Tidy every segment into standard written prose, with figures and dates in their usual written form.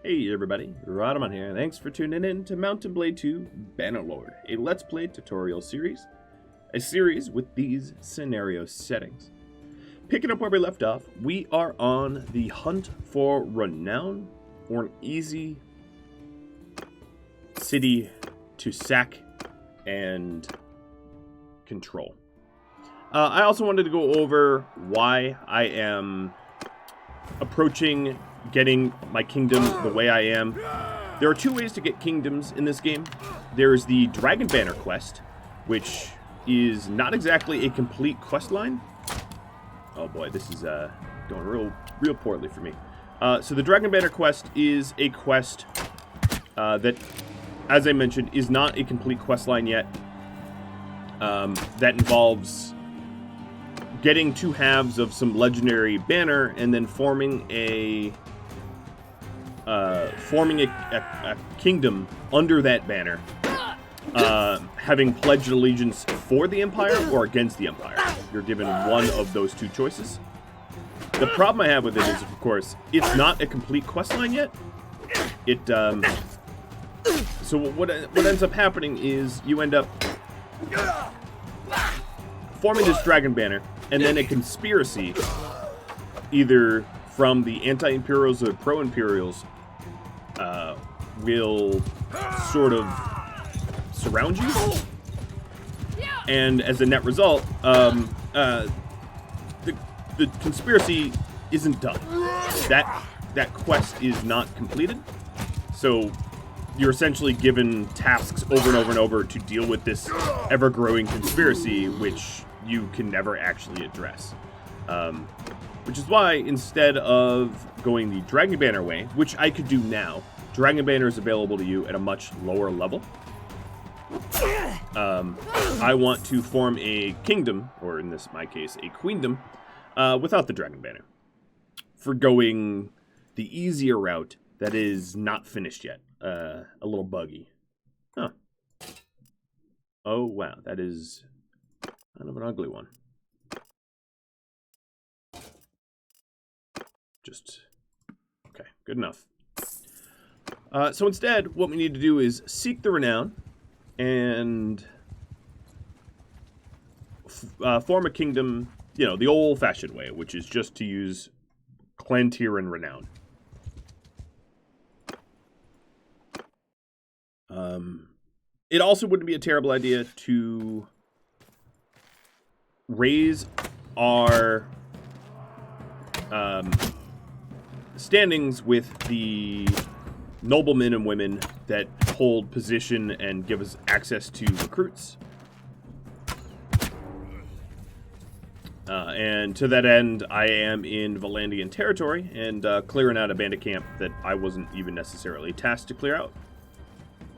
Hey everybody, Rhadamant here. Thanks for tuning in to Mount & Blade 2 Bannerlord, a Let's Play tutorial series. A series with these scenario settings. Picking up where we left off, we are on the hunt for renown, or an easy city to sack and control. I also wanted to go over why I am approaching getting my kingdom the way I am. There are two ways to get kingdoms in this game. There's the Dragon Banner quest, which is not exactly a complete quest line. Oh boy, this is going real poorly for me. So the Dragon Banner quest is a quest that, as I mentioned, is not a complete quest line yet. That involves getting two halves of some legendary banner and then forming a kingdom under that banner, having pledged allegiance for the Empire or against the Empire. You're given one of those two choices. The problem I have with it is, of course, it's not a complete quest line yet. So what ends up happening is you end up forming this dragon banner, and then a conspiracy, either from the anti-imperials or pro-imperials, will sort of surround you, and as a net result, the conspiracy isn't done. That quest is not completed, so you're essentially given tasks over and over and over to deal with this ever-growing conspiracy, which you can never actually address. Which is why, instead of going the Dragon Banner way, which I could do now, Dragon Banner is available to you at a much lower level. I want to form a kingdom, or in my case, a queendom, without the Dragon Banner. For going the easier route that is not finished yet. A little buggy. Huh. Oh, wow. That is kind of an ugly one. Okay, good enough. So instead, what we need to do is seek the renown and form a kingdom, the old-fashioned way, which is just to use clan tier and renown. It also wouldn't be a terrible idea to raise our standings with the noblemen and women that hold position and give us access to recruits. And to that end, I am in Vlandian territory and clearing out a bandit camp that I wasn't even necessarily tasked to clear out.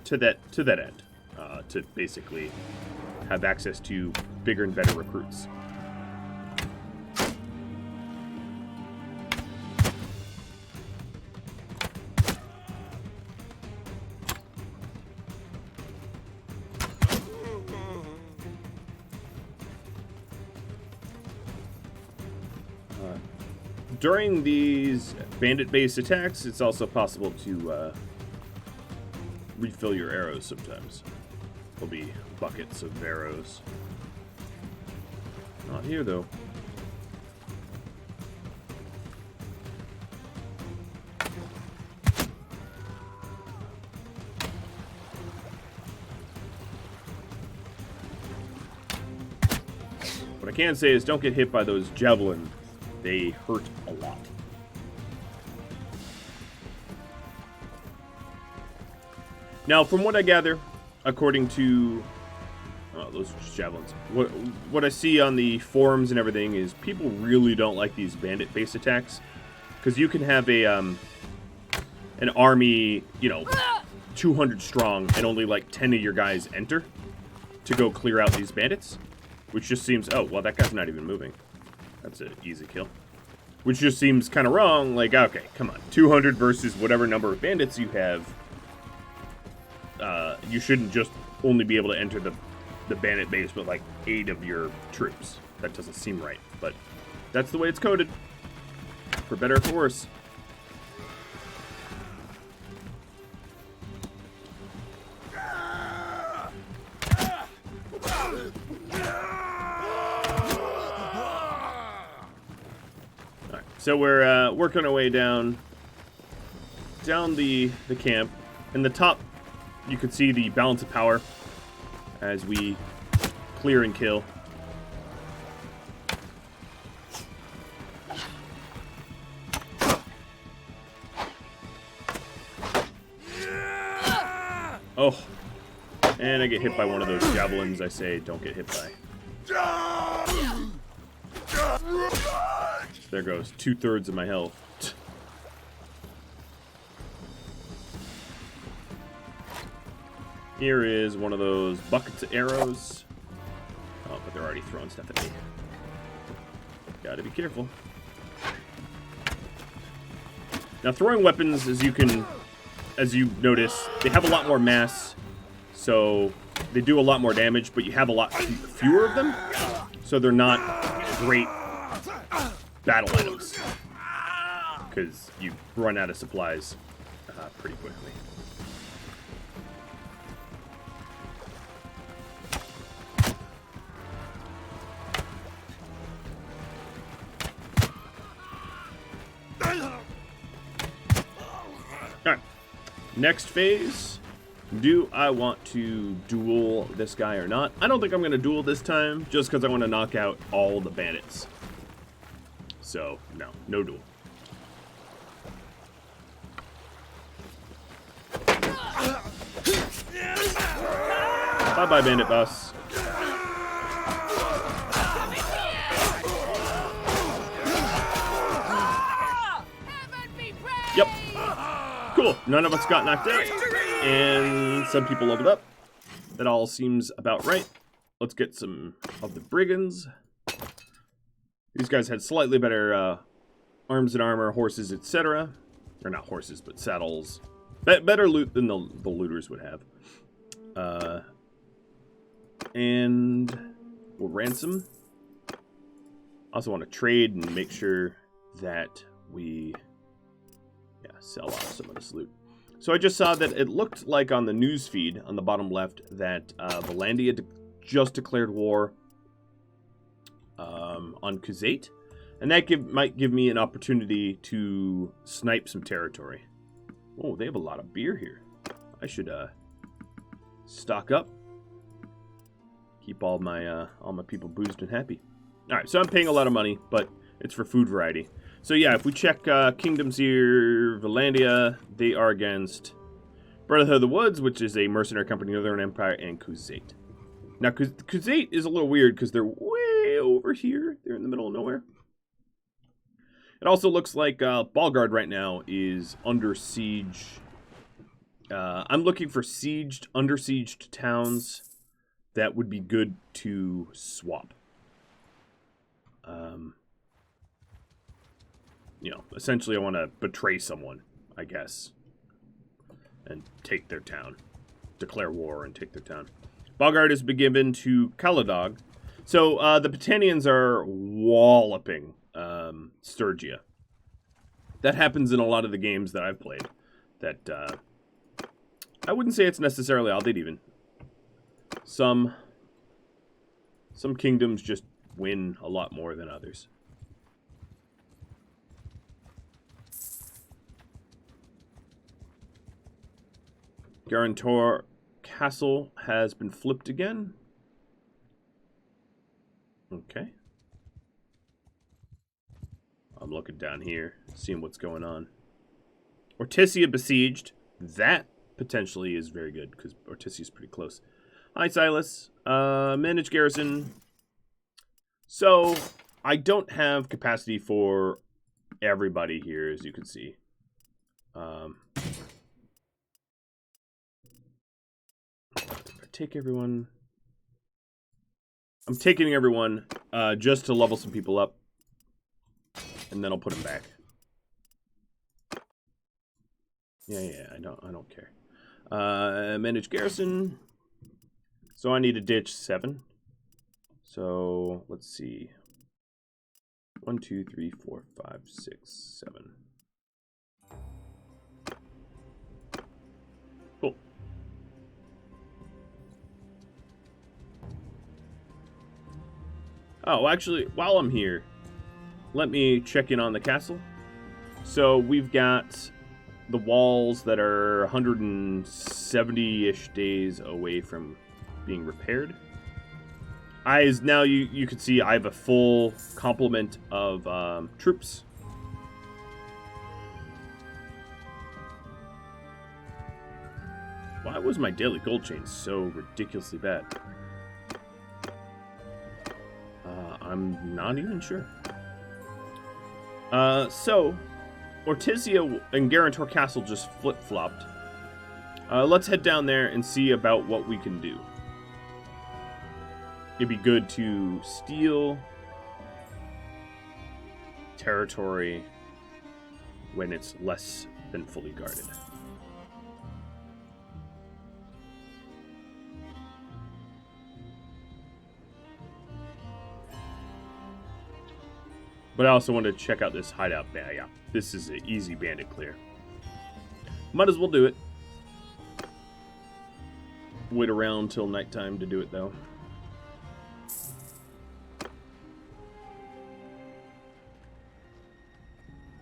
To that end, to basically have access to bigger and better recruits. During these bandit-based attacks, it's also possible to refill your arrows sometimes. There'll be buckets of arrows. Not here, though. What I can say is don't get hit by those javelin. They hurt a lot. Now, from what I gather, according to those are just javelins. What I see on the forums and everything is people really don't like these bandit-based attacks, because you can have an army, 200 strong, and only like 10 of your guys enter to go clear out these bandits, which just seems, oh well, that guy's not even moving. That's an easy kill. Which just seems kind of wrong. Like, okay, come on, 200 versus whatever number of bandits you have. You shouldn't just only be able to enter the bandit base with like 8 of your troops. That doesn't seem right, but that's the way it's coded. For better or for worse. So we're working our way down the camp. In the top, you can see the balance of power as we clear and kill. Oh, and I get hit by one of those javelins I say don't get hit by. There goes 2/3 of my health. Here is one of those buckets of arrows. Oh, but they're already throwing stuff at me. Gotta be careful. Now, throwing weapons, as you notice, they have a lot more mass, so they do a lot more damage, but you have a lot fewer of them, so they're not great battle items, because you run out of supplies pretty quickly. Alright, next phase. Do I want to duel this guy or not? I don't think I'm going to duel this time, just because I want to knock out all the bandits. So, no duel. Bye-bye, bandit boss. Yep. Cool. None of us got knocked out. And some people leveled up. That all seems about right. Let's get some of the brigands. These guys had slightly better arms and armor, horses, etc. Or not horses, but saddles. Better loot than the looters would have. And we'll ransom. Also want to trade and make sure that we sell off some of this loot. So I just saw that it looked like on the news feed on the bottom left that Velandia just declared war on Khuzait, and that might give me an opportunity to snipe some territory. Oh, they have a lot of beer here. I should stock up, keep all my people boozed and happy. All right, so I'm paying a lot of money, but it's for food variety. So yeah, if we check kingdoms here, Velandia, they are against Brotherhood of the Woods, which is a mercenary company, Northern Empire, and Khuzait. Now, Khuzait is a little weird because they're way over here. They're in the middle of nowhere. It also looks like Balgard right now is under siege. I'm looking for under sieged towns that would be good to swap. Essentially I want to betray someone, I guess, and take their town. Declare war and take their town. Balgard has been given to Kaladog. So the Britannians are walloping Sturgia. That happens in a lot of the games that I've played. That I wouldn't say it's necessarily Aldate even. Some kingdoms just win a lot more than others. Guarantor Castle has been flipped again. Okay. I'm looking down here, seeing what's going on. Ortisia besieged. That potentially is very good, because Ortisia is pretty close. Hi, Silas. Manage Garrison. So, I don't have capacity for everybody here, as you can see. Take everyone. I'm taking everyone just to level some people up, and then I'll put them back. Yeah, I don't care. Manage Garrison. So I need to ditch 7. So let's see. 1, 2, 3, 4, 5, 6, 7. Cool. Oh, actually, while I'm here, let me check in on the castle. So we've got the walls that are 170-ish days away from being repaired. Now you can see I have a full complement of troops. Why was my daily gold chain so ridiculously bad? I'm not even sure. So, Ortizia and Guarantor Castle just flip-flopped. Let's head down there and see about what we can do. It'd be good to steal territory when it's less than fully guarded. But I also wanted to check out this hideout. Yeah, this is an easy bandit clear. Might as well do it. Wait around till nighttime to do it, though.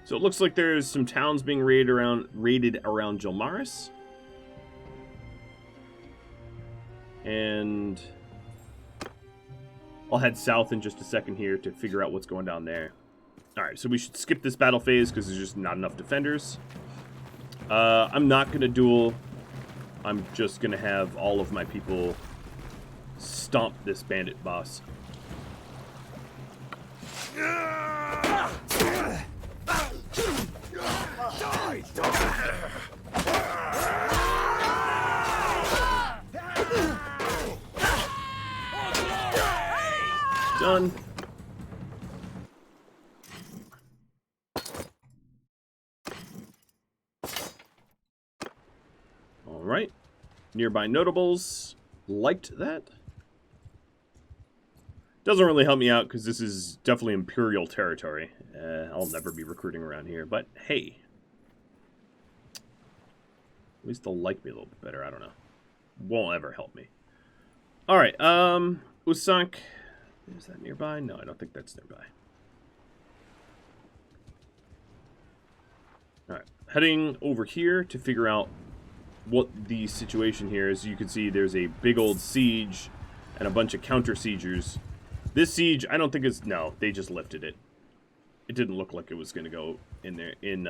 So it looks like there's some towns being raided around Jilmaris. And I'll head south in just a second here to figure out what's going down there. Alright, so we should skip this battle phase because there's just not enough defenders. I'm not going to duel. I'm just going to have all of my people stomp this bandit boss. Done. Alright. Nearby notables liked that. Doesn't really help me out because this is definitely Imperial territory. I'll never be recruiting around here, but hey. At least they'll like me a little bit better, I don't know. Won't ever help me. Alright, Usank. Is that nearby? No, I don't think that's nearby. Alright, heading over here to figure out what the situation here is. You can see there's a big old siege and a bunch of counter-siegers. This siege, I don't think it's... No, they just lifted it. It didn't look like it was going to go in there in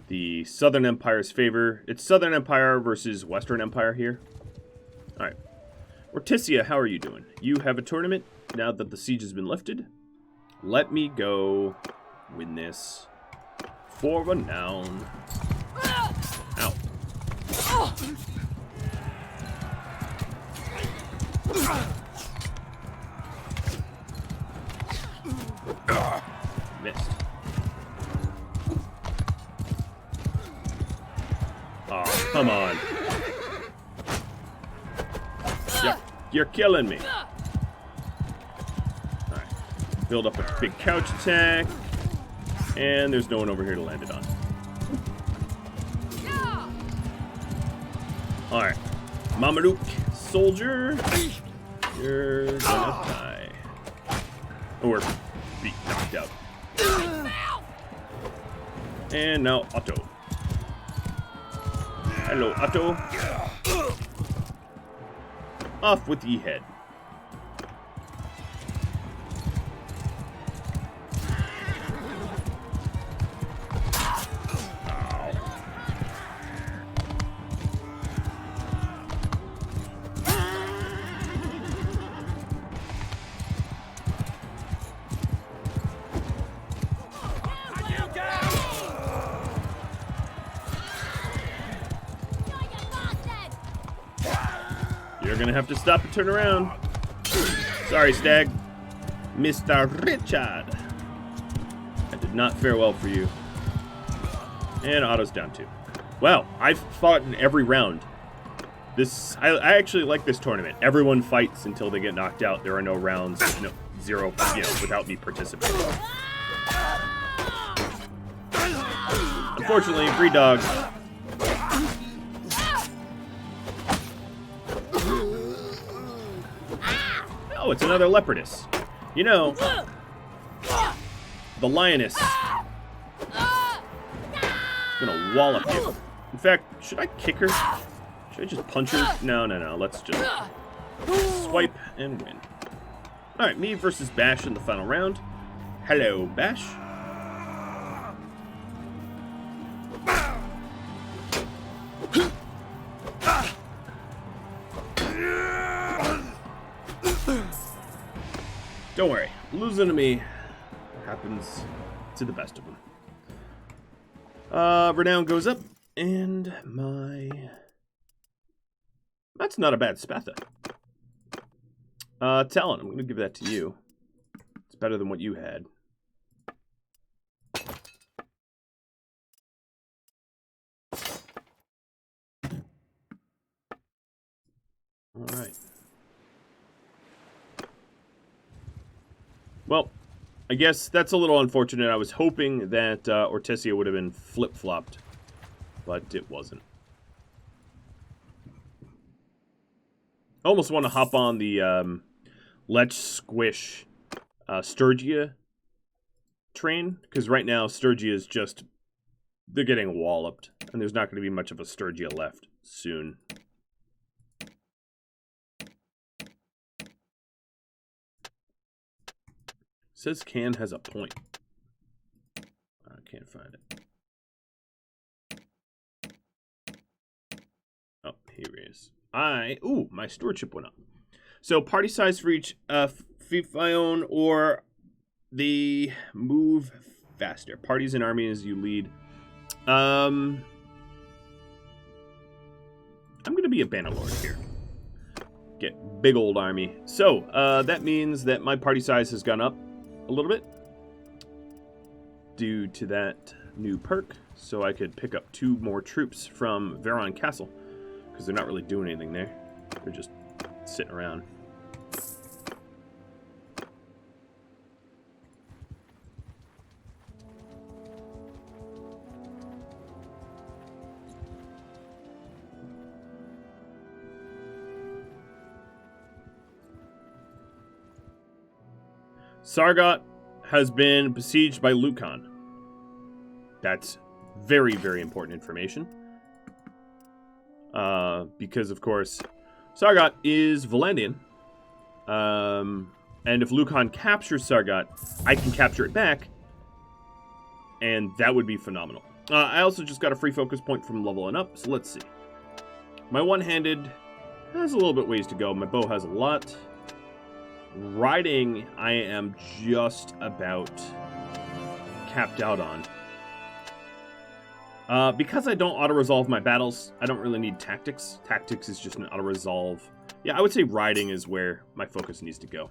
the Southern Empire's favor. It's Southern Empire versus Western Empire here. Alright. Ortizia, how are you doing? You have a tournament now that the siege has been lifted. Let me go win this for renown. Ow. Missed. Oh, come on. You're killing me. Alright. Build up a big couch attack. And there's no one over here to land it on. Alright. Mameluke soldier. You're gonna die. Or be knocked out. And now Otto. Hello, Otto. Off with ye head. You're gonna have to stop and turn around. Sorry, Stag. Mr. Richard. That did not fare well for you. And Otto's down too. Wow, I've fought in every round. I actually like this tournament. Everyone fights until they get knocked out. There are no rounds, no zero, without me participating. Unfortunately, free dog. Oh, it's another leopardess. You know, the lioness. Gonna wallop you. In fact, should I kick her? Should I just punch her? No. Let's just swipe and win. Alright, me versus Bash in the final round. Hello, Bash. Don't worry, losing to me happens to the best of them. Renown goes up, and my... That's not a bad Spatha. Talon, I'm going to give that to you. It's better than what you had. Alright. Well, I guess that's a little unfortunate. I was hoping that Ortesia would have been flip-flopped, but it wasn't. I almost want to hop on the Let's Squish Sturgia train, because right now Sturgia is just, they're getting walloped, and there's not going to be much of a Sturgia left soon. Says Can has a point. I can't find it. Oh, here he is. Ooh, my stewardship went up. So party size for each Fifion or the move faster. Parties and armies you lead. I'm gonna be a Bannerlord here. Get big old army. So that means that my party size has gone up a little bit due to that new perk, so I could pick up 2 more troops from Vlandian Castle, because they're not really doing anything there. They're just sitting around. Sargot has been besieged by Lucan. That's very, very important information. Because, of course, Sargot is Vlandian. And if Lucan captures Sargot, I can capture it back. And that would be phenomenal. I also just got a free focus point from leveling up, so let's see. My one-handed has a little bit ways to go. My bow has a lot. Riding, I am just about capped out on. Because I don't auto-resolve my battles, I don't really need tactics. Tactics is just an auto-resolve. Yeah, I would say riding is where my focus needs to go.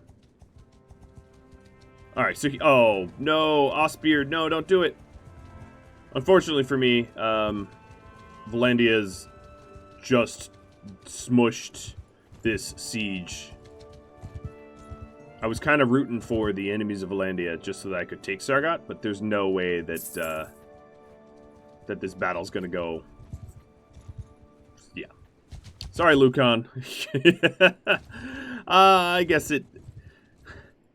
Alright, so oh, no, Osbeard, no, don't do it. Unfortunately for me, Velandia's just smushed this siege. I was kind of rooting for the enemies of Velandia just so that I could take Sargot, but there's no way that that this battle's gonna go. Yeah. Sorry, Lucan. I guess it.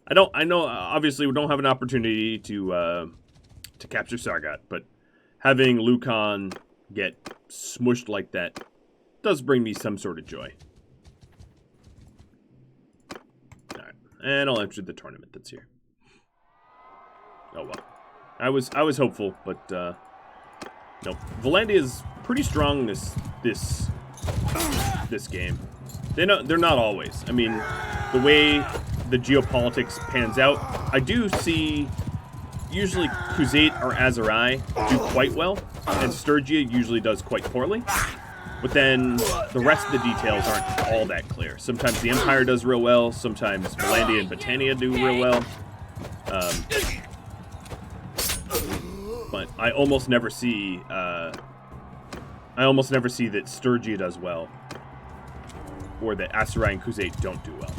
I know. Obviously, we don't have an opportunity to capture Sargot, but having Lucan get smushed like that does bring me some sort of joy. And I'll enter the tournament that's here. Oh well. I was hopeful, but nope. Velandia is pretty strong this game. They're not always. I mean, the way the geopolitics pans out, I do see usually Khuzait or Azurai do quite well, and Sturgia usually does quite poorly. But then the rest of the details aren't all that clear. Sometimes the Empire does real well. Sometimes Velandia and Britannia do real well. But I almost never see. I almost never see that Sturgia does well, or that Azurai and Khuzait don't do well.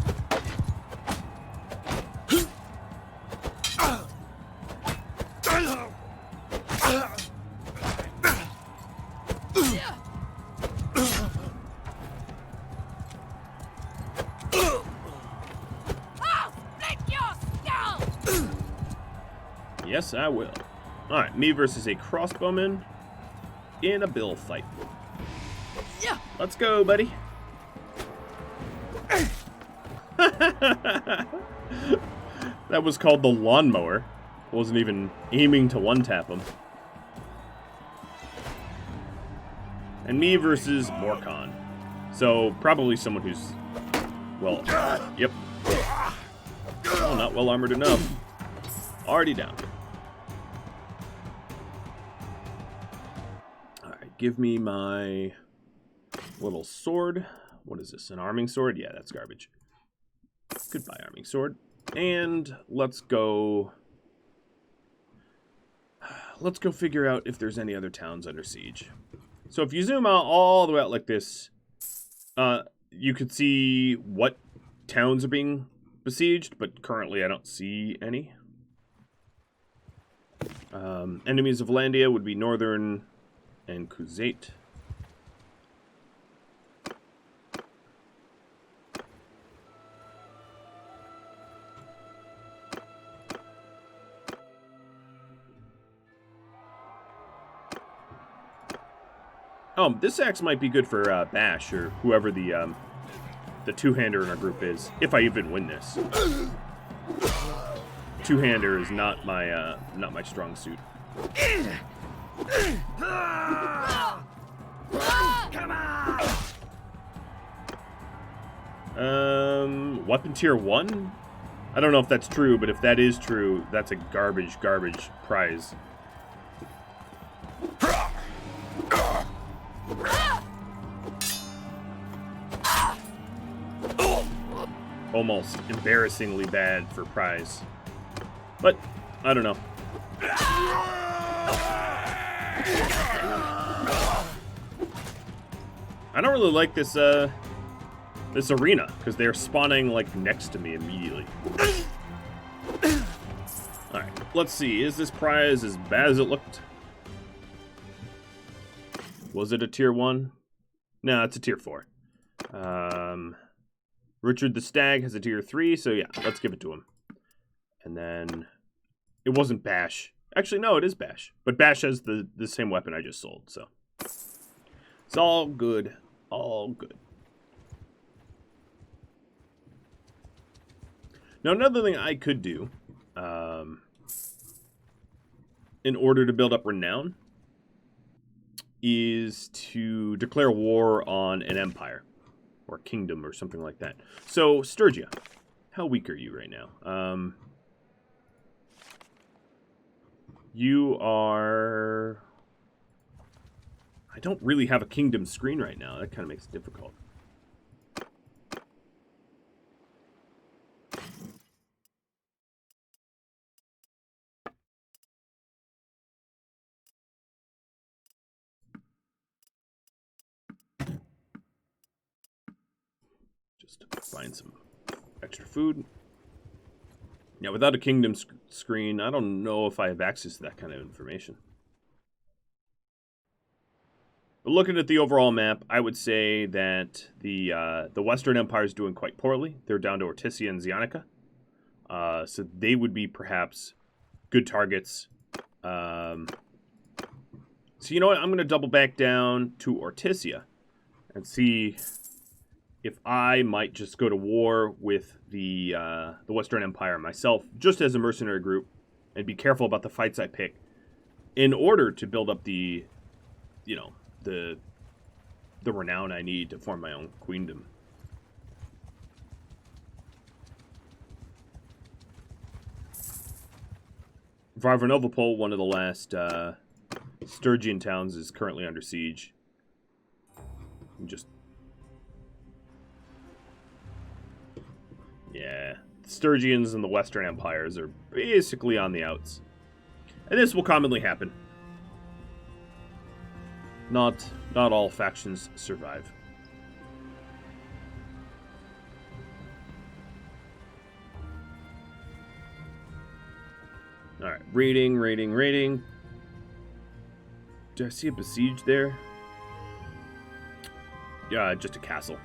Yes, I will. Alright, me versus a crossbowman in a bill fight. Yeah. Let's go, buddy. That was called the lawnmower. Wasn't even aiming to one-tap him. And me versus Morcon. So, probably someone who's, well, yep. Oh, not well armored enough. Already down. Alright, give me my little sword. What is this, an arming sword? Yeah, that's garbage. Goodbye, arming sword. And let's go figure out if there's any other towns under siege. So if you zoom out all the way out like this, you could see what towns are being besieged, but currently I don't see any. Enemies of Velandia would be Northern and Kuzate. Oh, this axe might be good for Bash or whoever the two-hander in our group is, if I even win this. Two-hander is not my strong suit. Weapon tier 1? I don't know if that's true, but if that is true, that's a garbage prize. Almost embarrassingly bad for prize. But, I don't know. I don't really like this, this arena, because they're spawning, like, next to me immediately. Alright, let's see. Is this prize as bad as it looked? Was it a tier 1? No, it's a tier 4. Richard the Stag has a tier 3, so yeah, let's give it to him. And then, it wasn't Bash. Actually, no, it is Bash. But Bash has the same weapon I just sold, so. It's all good. All good. Now, another thing I could do, in order to build up renown, is to declare war on an empire. Or kingdom, or something like that. So, Sturgia, how weak are you right now? You are... I don't really have a kingdom screen right now. That kind of makes it difficult. Just find some extra food. Yeah, without a kingdom screen, I don't know if I have access to that kind of information. But looking at the overall map, I would say that the Western Empire is doing quite poorly. They're down to Ortisia and Zionica. So they would be perhaps good targets. So you know what? I'm going to double back down to Ortisia and see if I might just go to war with the Western Empire myself, just as a mercenary group, and be careful about the fights I pick, in order to build up the, you know, the renown I need to form my own queendom. Varvanovopol, one of the last Sturgian towns, is currently under siege. Yeah, the Sturgians and the Western Empires are basically on the outs. And this will commonly happen. Not all factions survive. Alright, raiding. Do I see a besieged there? Yeah, just a castle.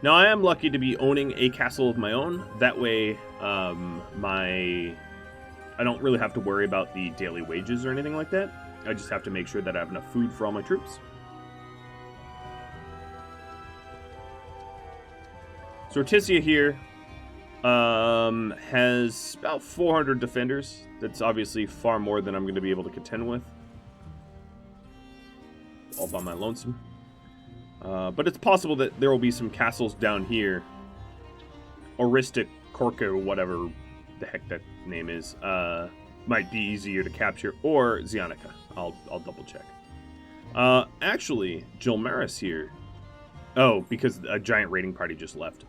Now, I am lucky to be owning a castle of my own. That way, I don't really have to worry about the daily wages or anything like that. I just have to make sure that I have enough food for all my troops. So Ortisia here has about 400 defenders. That's obviously far more than I'm going to be able to contend with. All by my lonesome. But it's possible that there will be some castles down here. Oristic, Korka, whatever the heck that name is, might be easier to capture. Or Zionica. I'll double check. Actually, Jilmaris here. Oh, because a giant raiding party just left.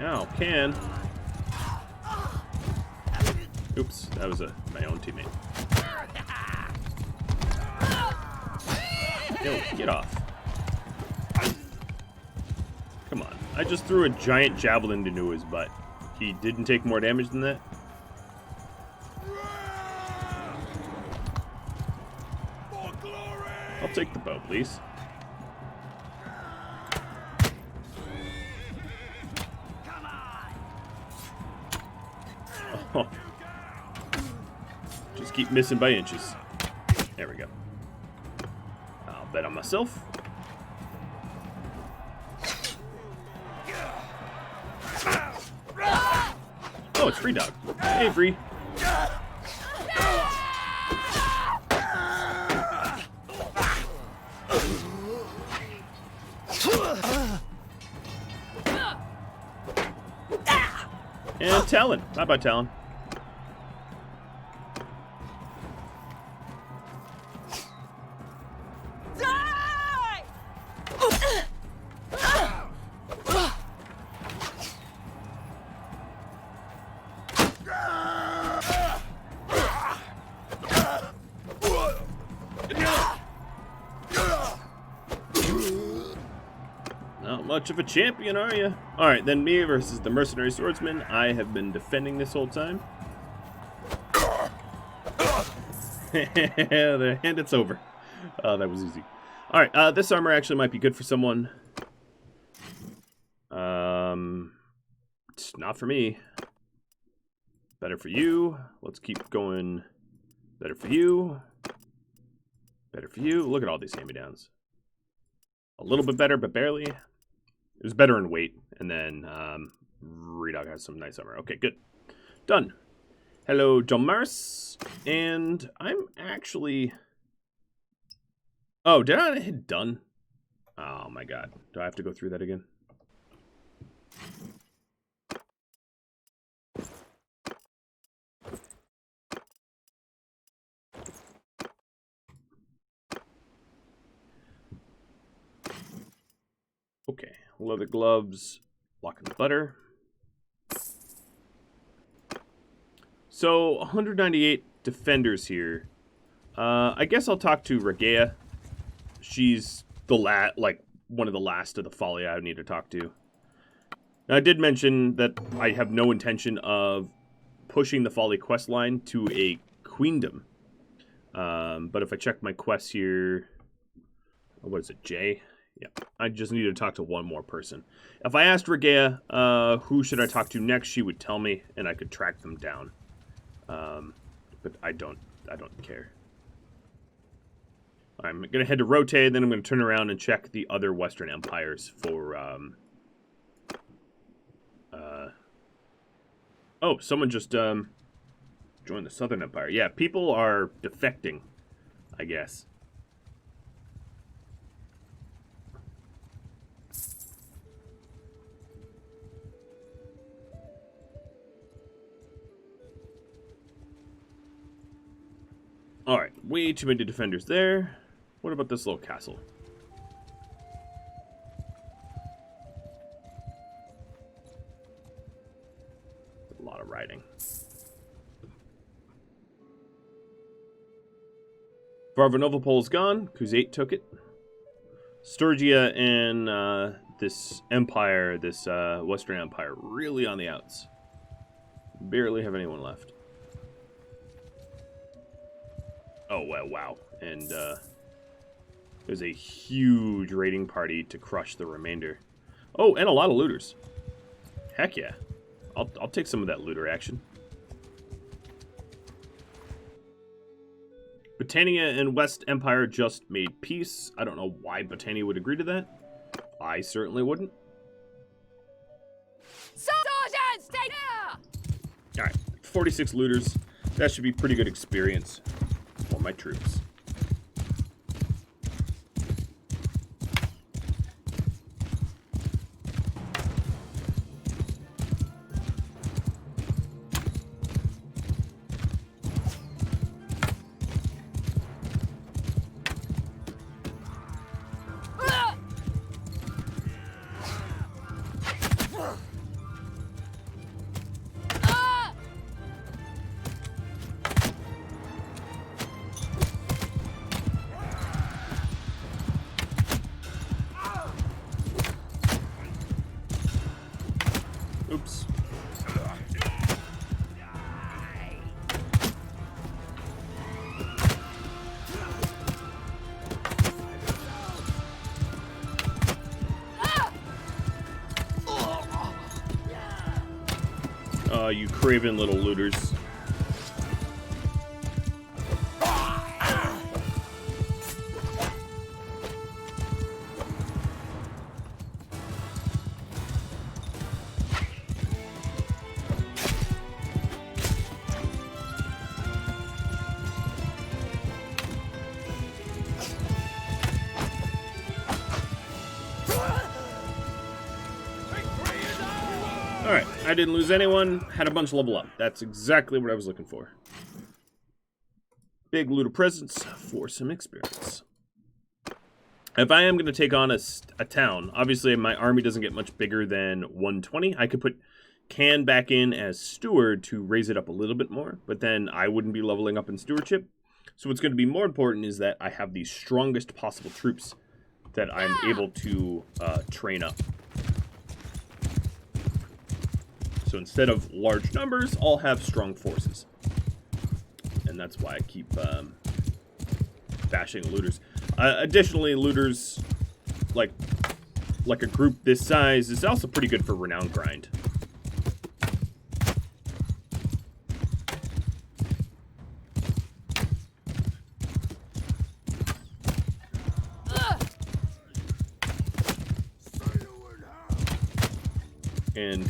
Now, can. Oops, that was my own teammate. Yo, get off. Come on. I just threw a giant javelin into his butt. He didn't take more damage than that? I'll take the bow, please. Oh. Just keep missing by inches. There we go. I'll bet on myself. Oh, it's Free Dog. Hey, Free. And Talon. Bye-bye, Talon. Not much of a champion, are you? Alright, then me versus the mercenary swordsman. I have been defending this whole time. And it's over. That was easy. Alright, this armor actually might be good for someone. It's not for me. Better for you. Let's keep going. Better for you. Better for you. Look at all these hand-me-downs. A little bit better, but barely. It was better in weight. And then Redog has some nice armor. Okay, good. Done. Hello, Jilmaris. And I'm actually... Oh, did I hit done? Oh my god. Do I have to go through that again? Okay, leather gloves, lock and butter. So, 198 defenders here. I guess I'll talk to Regea. She's the one of the last of the folly I need to talk to. Now, I did mention that I have no intention of pushing the folly quest line to a queendom. But if I check my quests here, what is it, J? Yeah, I just need to talk to one more person. If I asked Regea, who should I talk to next, she would tell me, and I could track them down. But I don't care. I'm gonna head to Rote, then I'm gonna turn around and check the other Western empires for. Oh, someone just joined the Southern Empire. Yeah, people are defecting, I guess. Alright, way too many defenders there. What about this little castle? A lot of riding. Varvanovopol's gone. Kuzate took it. Sturgia and this empire, this Western Empire, really on the outs. Barely have anyone left. Oh, well, wow. And there's a huge raiding party to crush the remainder. Oh, and a lot of looters. Heck yeah. I'll take some of that looter action. Britannia and West Empire just made peace. I don't know why Britannia would agree to that. I certainly wouldn't. Sergeant, stay there! Alright, 46 looters. That should be pretty good experience for my troops. Oops. You craven little looters. Alright, I didn't lose anyone, had a bunch level up. That's exactly what I was looking for. Big looter presence for some experience. If I am going to take on a town, obviously my army doesn't get much bigger than 120. I could put Can back in as steward to raise it up a little bit more, but then I wouldn't be leveling up in stewardship. So what's going to be more important is that I have the strongest possible troops that I'm able to train up. So instead of large numbers, I'll have strong forces. And that's why I keep bashing looters. Additionally, looters, like a group this size, is also pretty good for renown grind. And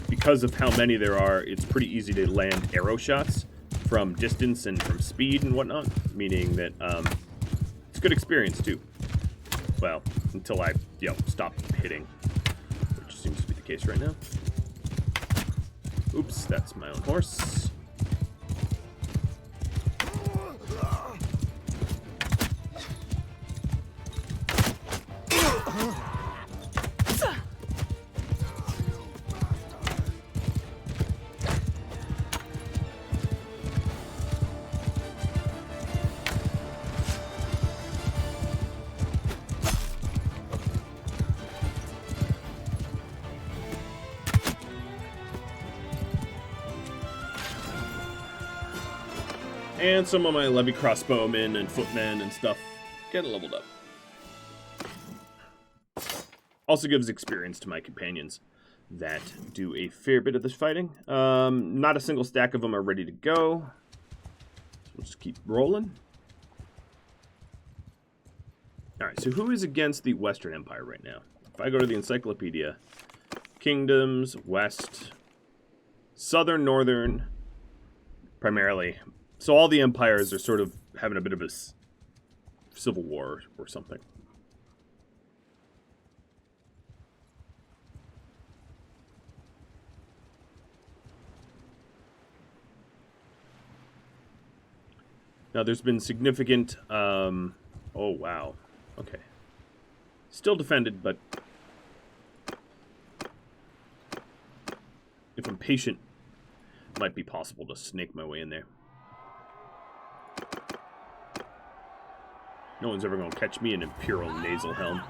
because of how many there are, it's pretty easy to land arrow shots from distance and from speed and whatnot, meaning that it's good experience too. Well, until I, stop hitting, which seems to be the case right now. Oops, that's my own horse. And some of my levy crossbowmen and footmen and stuff get leveled up. Also gives experience to my companions that do a fair bit of this fighting. Not a single stack of them are ready to go. So we'll just keep rolling. Alright, so who is against the Western Empire right now? If I go to the encyclopedia, kingdoms, west, southern, northern, primarily. So all the empires are sort of having a bit of a civil war or something. Now there's been significant, oh wow, okay. Still defended, but if I'm patient, it might be possible to snake my way in there. No one's ever going to catch me in Imperial Nasal Helm.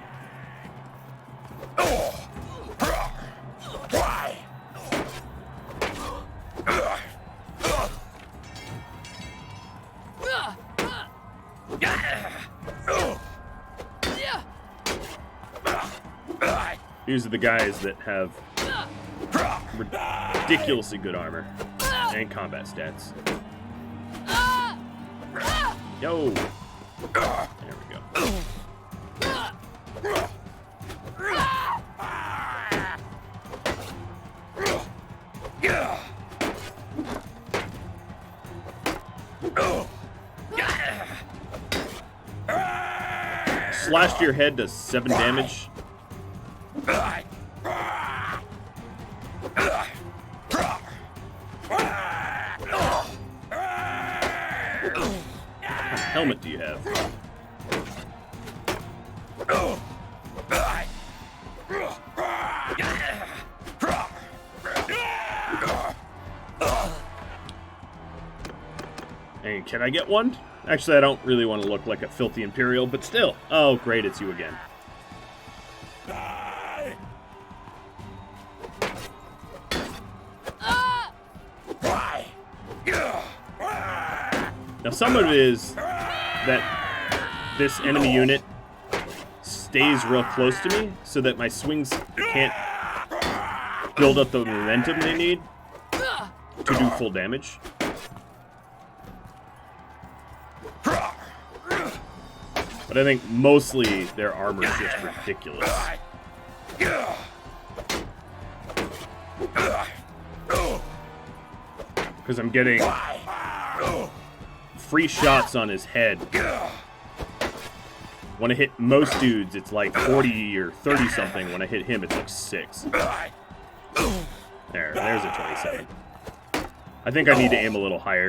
These are the guys that have ridiculously good armor and combat stats. Yo! There we go. Slash to your head does 7 damage. Helmet do you have? Hey, can I get one? Actually, I don't really want to look like a filthy Imperial, but still. Oh, great, it's you again. Now, some of it is that this enemy unit stays real close to me so that my swings can't build up the momentum they need to do full damage. But I think mostly their armor is just ridiculous. Because I'm getting free shots on his head. When I hit most dudes, it's like 40 or 30 something. When I hit him, it's like 6. There's a 27. I think I need to aim a little higher.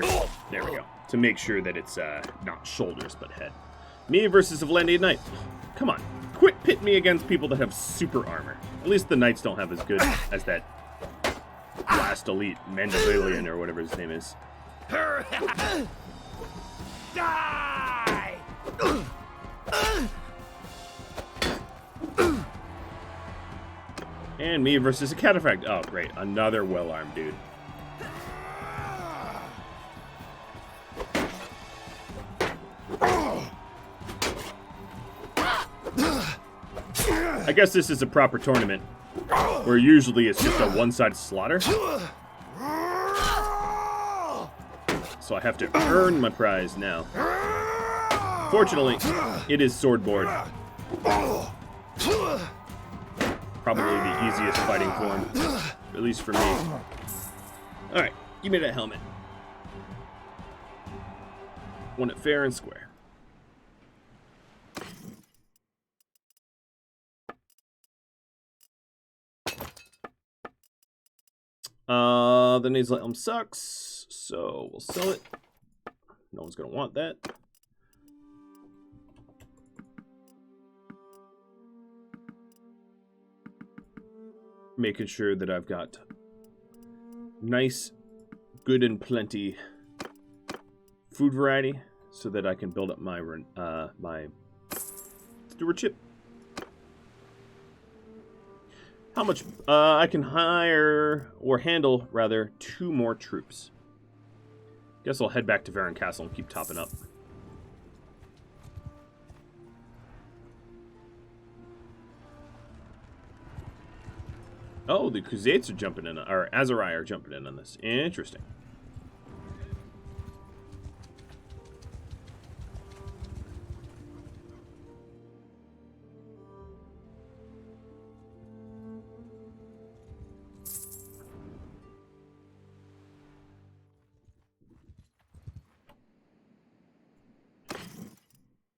There we go. To make sure that it's not shoulders, but head. Me versus a Vlandian Knight. Come on. Quit pitting me against people that have super armor. At least the Knights don't have as good as that last elite Mandalorian or whatever his name is. Die! And me versus a Cataphract. Oh, great. Another well-armed dude. I guess this is a proper tournament, where usually it's just a one-sided slaughter. So I have to earn my prize now. Fortunately, it is swordboard. Probably the easiest fighting form, at least for me. Alright, give me that helmet. Want it fair and square. The nasal helm sucks, so we'll sell it. No one's gonna want that. Making sure that I've got nice, good and plenty food variety so that I can build up my my stewardship. How much? I can hire, or handle, rather, 2 more troops. Guess I'll head back to Vlandian Castle and keep topping up. Oh, the Khuzaits are jumping in, or Azurai are jumping in on this. Interesting.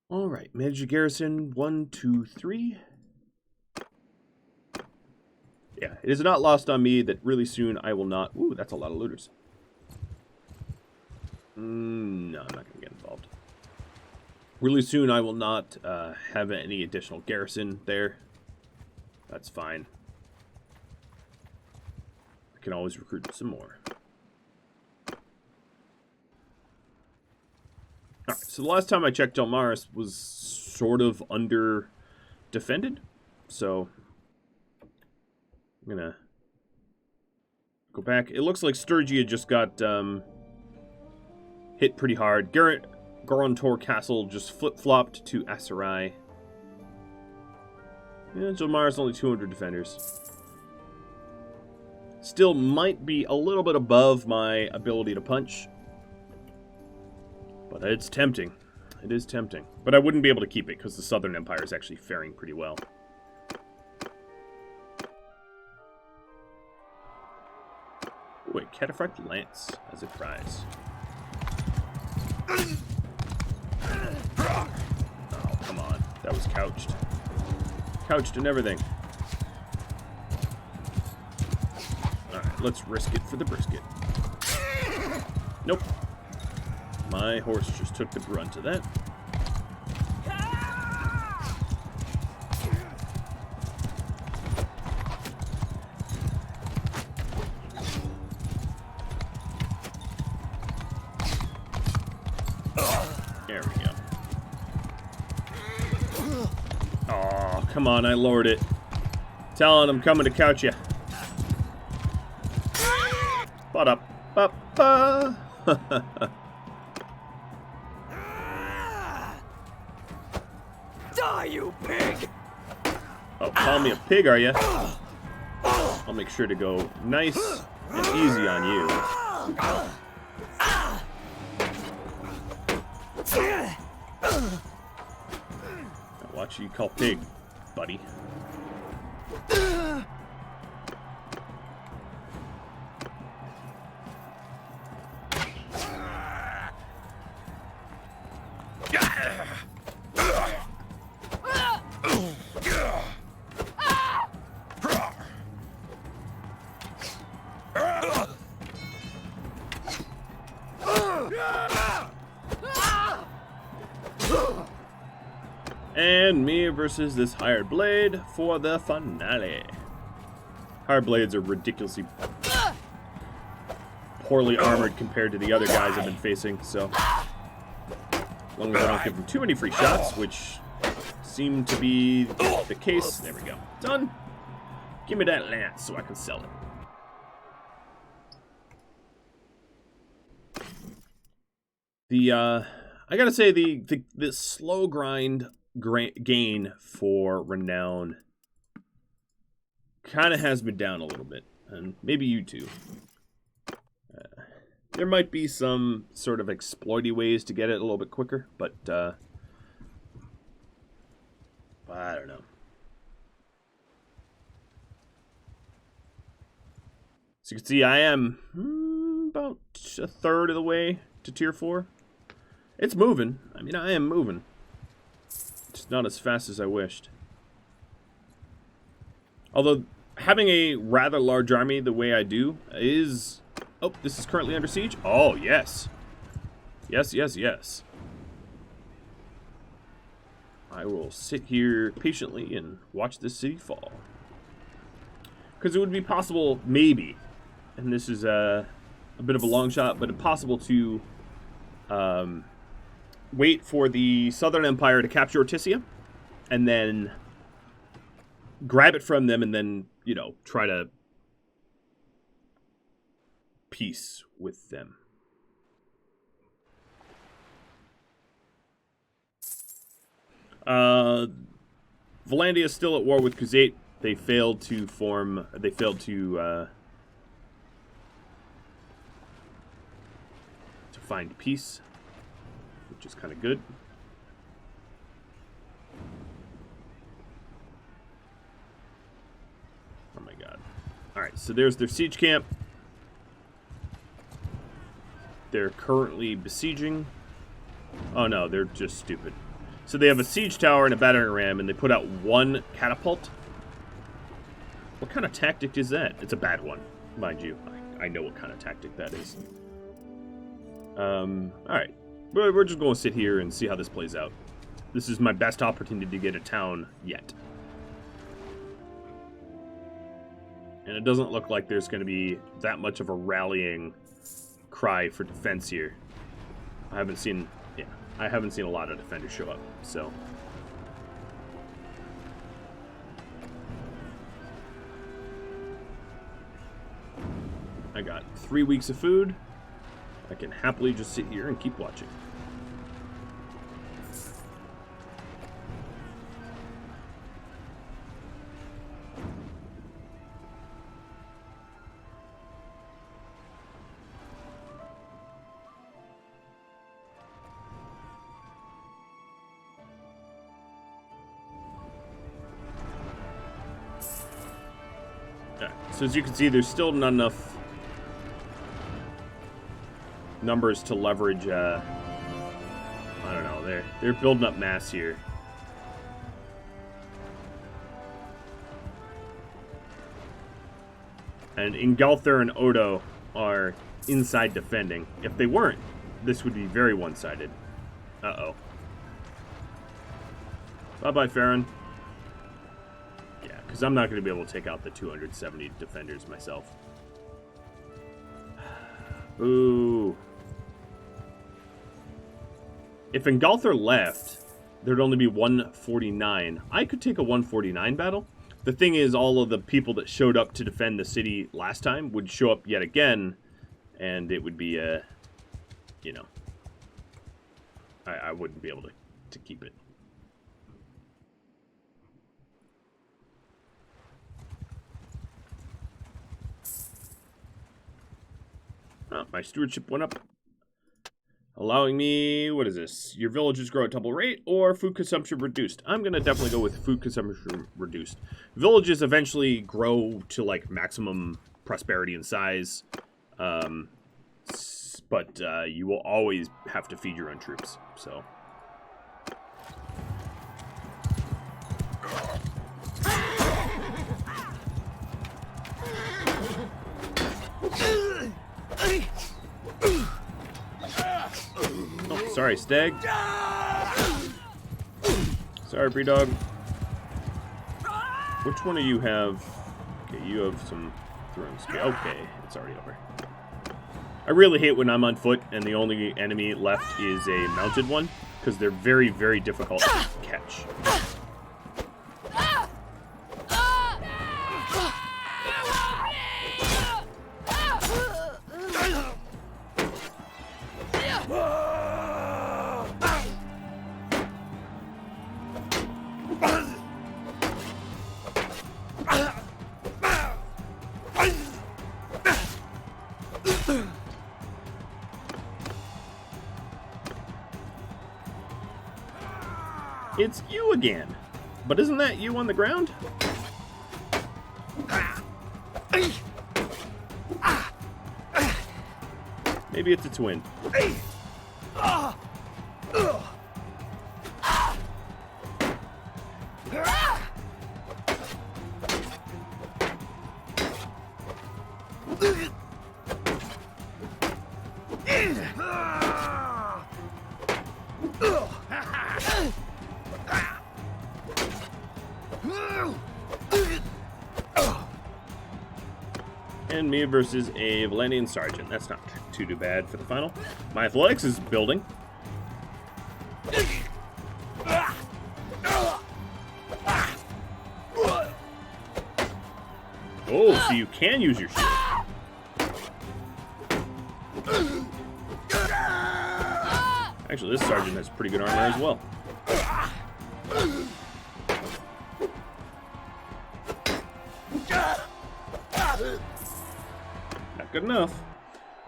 All right, manage a garrison. 1, 2, 3. Yeah, it is not lost on me that really soon I will not... Ooh, that's a lot of looters. No, I'm not going to get involved. Really soon I will not have any additional garrison there. That's fine. I can always recruit some more. Alright, so the last time I checked, Delmaris was sort of under defended. So I'm gonna go back. It looks like Sturgia just got hit pretty hard. Guarantor Castle just flip-flopped to Asarai. Yeah, Delmaris only 200 defenders. Still might be a little bit above my ability to punch. But it's tempting. It is tempting. But I wouldn't be able to keep it because the Southern Empire is actually faring pretty well. Wait, Cataphract Lance as a prize. Oh, come on. That was couched. Couched and everything. Alright, let's risk it for the brisket. Nope. My horse just took the brunt of that. There we go. Oh, come on, I lowered it. Talon, I'm coming to couch you. Ba-da-ba-ba. Die, you pig! Oh, call me a pig, are you? I'll make sure to go nice and easy on you. Now watch you call pig, buddy. And me versus this hired blade for the finale. Hired blades are ridiculously poorly armored compared to the other guys I've been facing, so as long as I don't give them too many free shots, which seem to be the case. There we go. Done. Give me that lance so I can sell it. I gotta say, the slow grind gain for renown kind of has me down a little bit, and maybe you too. There might be some sort of exploity ways to get it a little bit quicker, but I don't know. So you can see I am about a third of the way to tier 4. It's moving. I mean, I am moving. Just not as fast as I wished. Although, having a rather large army the way I do is... Oh, this is currently under siege? Oh, yes. Yes, yes, yes. I will sit here patiently and watch this city fall. Because it would be possible, maybe, and this is a bit of a long shot, but impossible to wait for the Southern Empire to capture Ortisia, and then grab it from them, and then, you know, try to peace with them. Velandia is still at war with Khuzait. They failed to form... They failed to find peace, which is kind of good. Oh my god. Alright, so there's their siege camp. They're currently besieging. Oh no, they're just stupid. So they have a siege tower and a battering ram, and they put out one catapult. What kind of tactic is that? It's a bad one, mind you. I know what kind of tactic that is. Alright. We're just going to sit here and see how this plays out. This is my best opportunity to get a town yet. And it doesn't look like there's going to be that much of a rallying cry for defense here. I haven't seen... Yeah, I haven't seen a lot of defenders show up, so. I got 3 weeks of food. I can happily just sit here and keep watching. So as you can see, there's still not enough numbers to leverage. I don't know. They're building up mass here. And Ingolthur and Odo are inside defending. If they weren't, this would be very one-sided. Uh-oh. Bye-bye, Farron. Yeah, because I'm not going to be able to take out the 270 defenders myself. Ooh. If Ingolthur left, there'd only be 149. I could take a 149 battle. The thing is, all of the people that showed up to defend the city last time would show up yet again, and it would be, you know, I wouldn't be able to keep it. Oh, my stewardship went up. Allowing me, what is this? Your villages grow at double rate or food consumption reduced. I'm going to definitely go with food consumption reduced. Villages eventually grow to like maximum prosperity and size. But you will always have to feed your own troops. So. Oh, sorry, Stag. Sorry, Bree-Dog. Which one of you have... Okay, you have some thrones. Okay, it's already over. I really hate when I'm on foot and the only enemy left is a mounted one, because they're very, very difficult to catch. It's you again. But isn't that you on the ground? Maybe it's a twin. And me versus a Vlandian sergeant. That's not too bad for the final. My athletics is building. Oh, so you can use your shield. Actually, this sergeant has pretty good armor as well. Not good enough.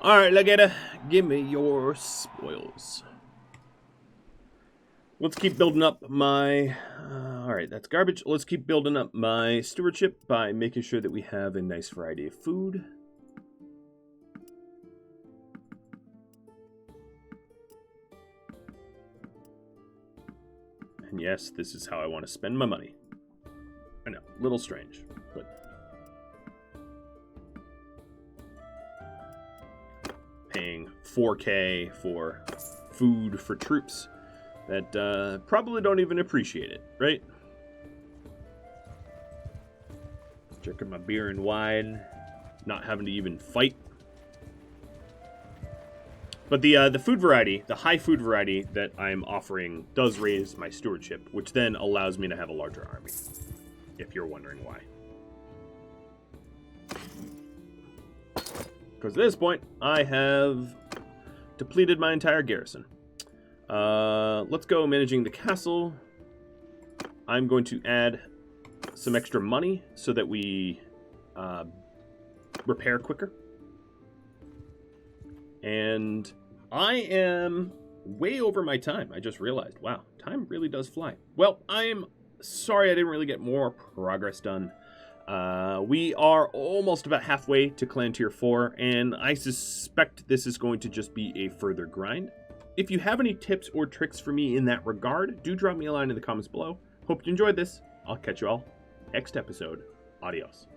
Alright, Legata, give me your spoils. Let's keep building up my... Alright, that's garbage. Let's keep building up my stewardship by making sure that we have a nice variety of food. And yes, this is how I want to spend my money. I know, a little strange, but... Paying 4K for food for troops that probably don't even appreciate it, right? Drinking my beer and wine, not having to even fight. But the food variety, the high food variety that I'm offering does raise my stewardship, which then allows me to have a larger army, if you're wondering why. Because at this point, I have depleted my entire garrison. Let's go managing the castle. I'm going to add some extra money so that we repair quicker. And I am way over my time. I just realized, wow, time really does fly. Well, I'm sorry I didn't really get more progress done. We are almost about halfway to Clan Tier 4, and I suspect this is going to just be a further grind. If you have any tips or tricks for me in that regard, do drop me a line in the comments below. Hope you enjoyed this. I'll catch you all next episode. Adios.